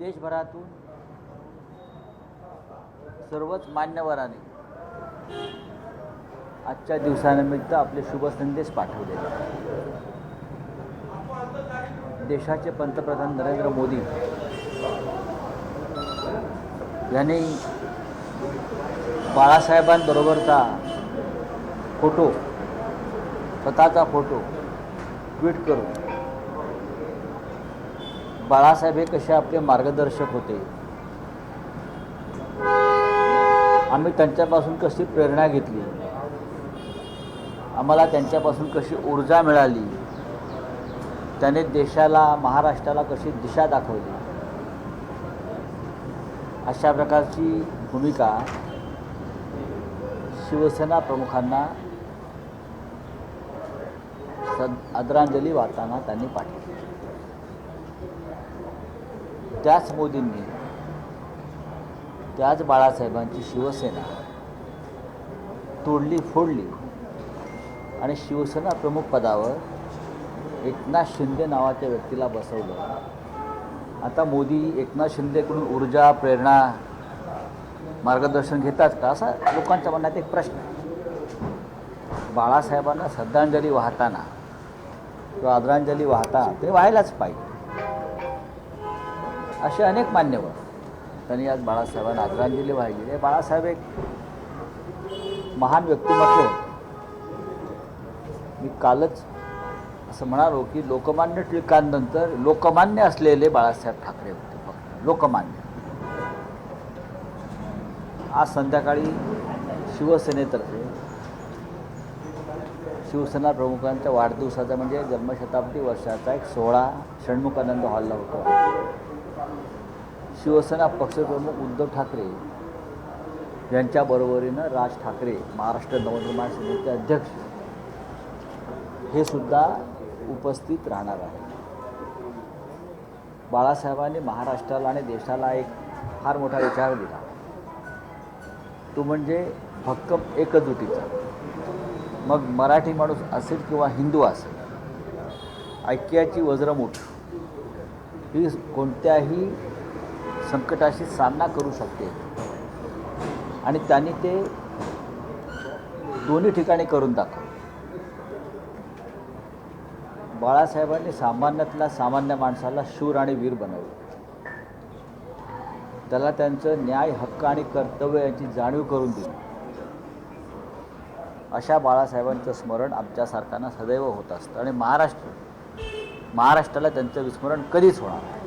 देशभरातून सर्वच मान्यवरांनी आजच्या दिवसानिमित्त आपले शुभ संदेश पाठवले। देशाचे पंतप्रधान नरेंद्र मोदी यांनी बाळासाहेबांबरोबरचा फोटो, स्वतःचा फोटो ट्विट करून बाळासाहेब हे कसे आपले मार्गदर्शक होते, आम्ही त्यांच्यापासून कशी प्रेरणा घेतली, आम्हाला त्यांच्यापासून कशी ऊर्जा मिळाली, त्याने देशाला, महाराष्ट्राला कशी दिशा दाखवली, अशा प्रकारची भूमिका शिवसेना प्रमुखांना आदरांजली वाहताना त्यांनी पाठवली। त्याच मोदींनी, त्याच बाळासाहेबांची शिवसेना तोडली फोडली आणि शिवसेना प्रमुख पदावर एकनाथ शिंदे नावाच्या व्यक्तीला बसवलं। आता मोदी एकनाथ शिंदेकडून ऊर्जा, प्रेरणा, मार्गदर्शन घेतात का, असा लोकांच्या मनात एक प्रश्न आहे। बाळासाहेबांना श्रद्धांजली वाहताना किंवा आदरांजली वाहता ते व्हायलाच पाहिजे। असे अनेक मान्यवर त्यांनी आज बाळासाहेबांना आदरांजली वाहिली। हे बाळासाहेब एक महान व्यक्तिमत्व होते। मी कालच असं म्हणालो की लोकमान्य टिळकांनंतर लोकमान्य असलेले बाळासाहेब ठाकरे होते, फक्त लोकमान्य। आज संध्याकाळी शिवसेनेतर्फे शिवसेना प्रमुखांच्या वाढदिवसाचा म्हणजे जन्मशताब्दी वर्षाचा एक सोहळा षण्मुखानंद हॉलला होता। शिवसेना पक्षप्रमुख उद्धव ठाकरे यांच्याबरोबरीनं राज ठाकरे, महाराष्ट्र नवनिर्माण सेनेचे अध्यक्ष, हे सुद्धा उपस्थित राहणार आहे। बाळासाहेबांनी महाराष्ट्राला आणि देशाला एक फार मोठा विचार दिला, तो म्हणजे भक्कम एकजुटीचा। मग मराठी माणूस असेल किंवा हिंदू असेल, ऐक्याची वज्रमूठ ही कोणत्याही संकटाशी सामना करू शकते आणि त्यांनी ते दोन्ही ठिकाणी करून दाखवलं। बाळासाहेबांनी सामान्यातल्या सामान्य माणसाला शूर आणि वीर बनवलं, त्याला त्यांचं न्याय, हक्क आणि कर्तव्य यांची जाणीव करून दिली। अशा बाळासाहेबांचं स्मरण आमच्यासारख्यांना सदैव होत असतं आणि महाराष्ट्राला त्यांचं विस्मरण कधीच होणार नाही।